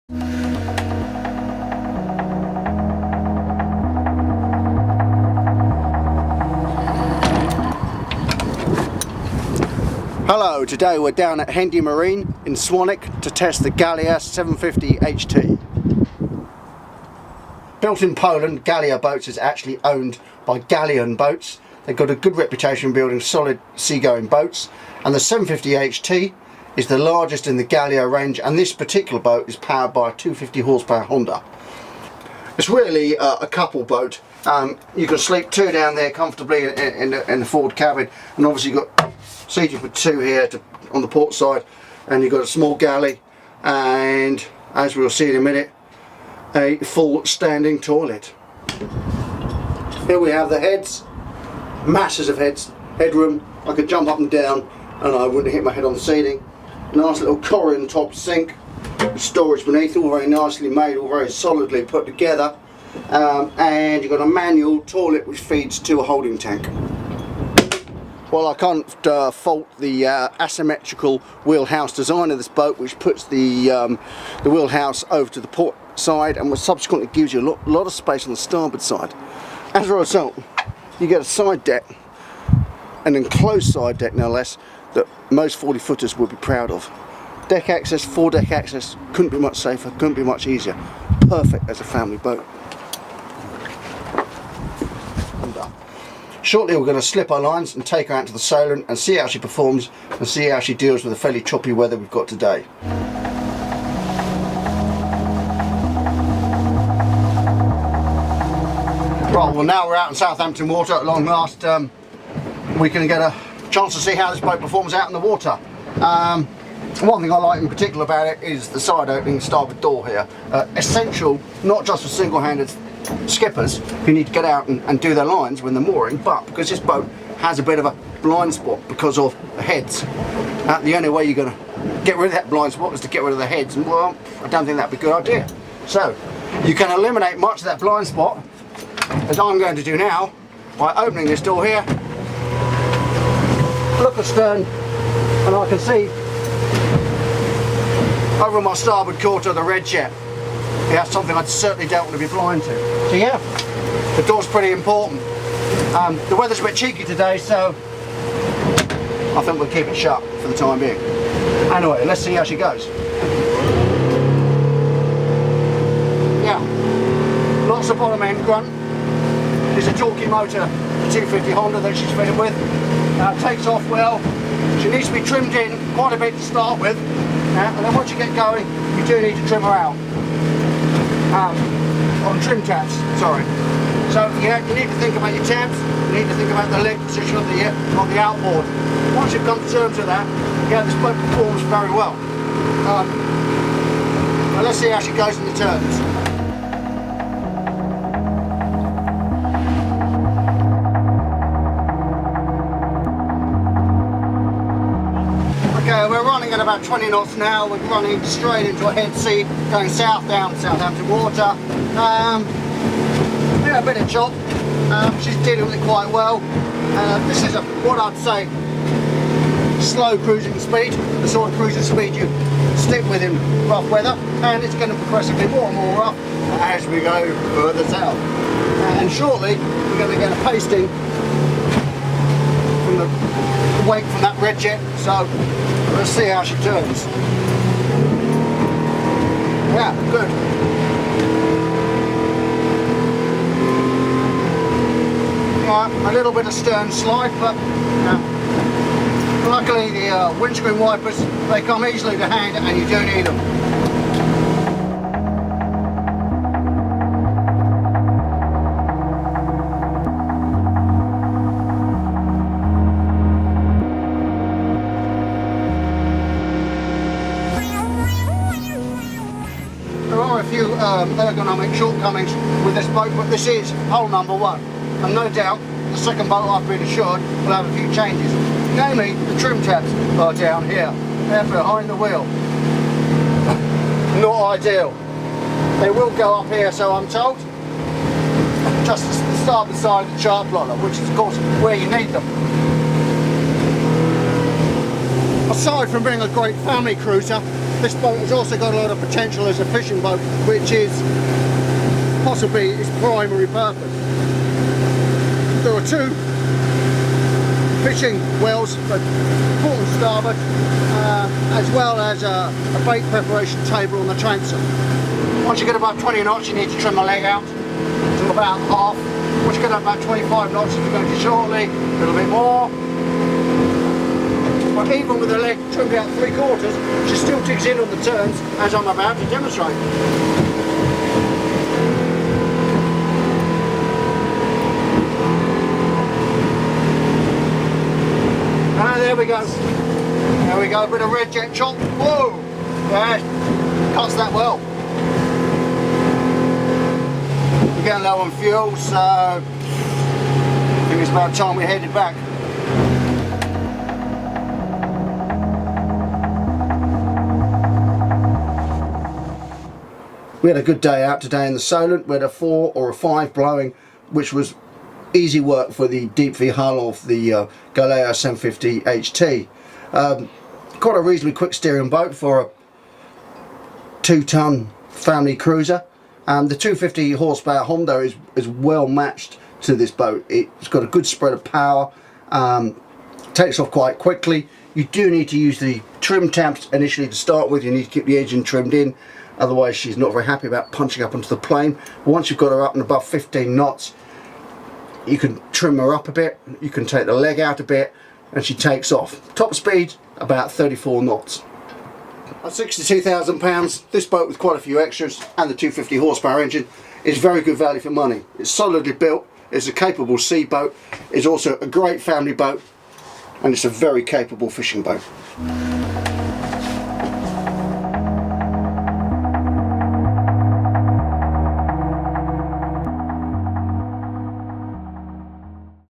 Hello, today we're down at Hendy Marine in Swanwick to test the Galia 750 HT. Built in Poland, Galia boats is actually owned by Galian boats. They've got a good reputation building solid seagoing boats, and the 750 HT is the largest in the Galia range, and this particular boat is powered by a 250 horsepower Honda. It's really a couple boat. You can sleep two down there comfortably in the forward cabin, and obviously you've got seated for two here on the port side, and you've got a small galley, and as we'll see in a minute, a full standing toilet. Here we have the heads, masses of headroom. I could jump up and down and I wouldn't hit my head on the ceiling. Nice little Corian top sink with storage beneath, all very nicely made, all very solidly put together, and you've got a manual toilet which feeds to a holding tank. Well, I can't fault the asymmetrical wheelhouse design of this boat, which puts the wheelhouse over to the port side and subsequently gives you a lot of space on the starboard side. As a result, you get a side deck, an enclosed side deck no less, that most 40 footers would be proud of. Deck access, foredeck access, couldn't be much safer, couldn't be much easier. Perfect as a family boat. Shortly we're going to slip our lines and take her out to the Solent and see how she performs and see how she deals with the fairly choppy weather we've got today. Right, well now we're out in Southampton water at long last. We can get a chance to see how this boat performs out in the water. One thing I like in particular about it is the side opening starboard door here. Essential not just for single-handed skippers who need to get out and do their lines when they're mooring, but because this boat has a bit of a blind spot because of the heads. The only way you're going to get rid of that blind spot is to get rid of the heads, and well, I don't think that'd be a good idea. So you can eliminate much of that blind spot, as I'm going to do now, by opening this door here, look astern, and I can see over my starboard quarter the red jet. Yeah, that's something I certainly don't want to be blind to. So yeah, the door's pretty important. The weather's a bit cheeky today, so I think we'll keep it shut for the time being. Anyway, let's see how she goes. Yeah, lots of bottom end grunt. It's a torquey motor, 250 Honda that she's fitted with. Takes off well. She needs to be trimmed in quite a bit to start with, and then once you get going, you do need to trim her out. On trim tabs, sorry. So yeah, you need to think about your tabs, you need to think about the leg position of the outboard. Once you've come to terms with that, yeah, this boat performs very well. Well, let's see how she goes in the turns. Okay, we're running at about 20 knots now. We're running straight into a head sea, going south down Southampton water. Yeah, a bit of chop. She's dealing with it quite well. This is what I'd say slow cruising speed, the sort of cruising speed you stick with in rough weather, and it's going to progressively more and more rough as we go further south. And shortly we're going to get a pasting from the wake from that red jet, so let's see how she turns. Yeah, good. Yeah, a little bit of stern slide, but luckily the windscreen wipers, they come easily to hand and you do need them. There are a few ergonomic shortcomings with this boat, but this is hole number one, and no doubt the second boat, I've been assured, will have a few changes. Namely, the trim tabs are down here, they're behind the wheel. Not ideal. They will go up here, so I'm told, just the starboard side of the chart plotter, which is of course where you need them. Aside from being a great family cruiser, This boat has also got a lot of potential as a fishing boat, which is possibly its primary purpose. There are two fishing wells, port and starboard, as well as a bait preparation table on the transom. Once you get above 20 knots, you need to trim the leg out to about half. Once you get up about 25 knots, if you're going to shortly, a little bit more. But even with the leg trimmed out 3/4, she still digs in on the turns, as I'm about to demonstrate. And there we go. There we go, a bit of red jet chop. Whoa! Yeah, cuts that well. We're getting low on fuel, so I think it's about time we headed back. We had a good day out today in the Solent. We had a 4 or a 5 blowing, which was easy work for the deep V hull of the Galia 750 HT. Quite a reasonably quick steering boat for a 2-ton family cruiser. The 250 horsepower Honda is well matched to this boat. It's got a good spread of power, takes off quite quickly. You do need to use the trim tabs initially to start with. You need to keep the engine trimmed in, otherwise she's not very happy about punching up onto the plane. But once you've got her up and above 15 knots, you can trim her up a bit, you can take the leg out a bit, and she takes off. Top speed about 34 knots. At £62,000, this boat with quite a few extras and the 250 horsepower engine is very good value for money. It's solidly built, it's a capable sea boat, it's also a great family boat, and it's a very capable fishing boat.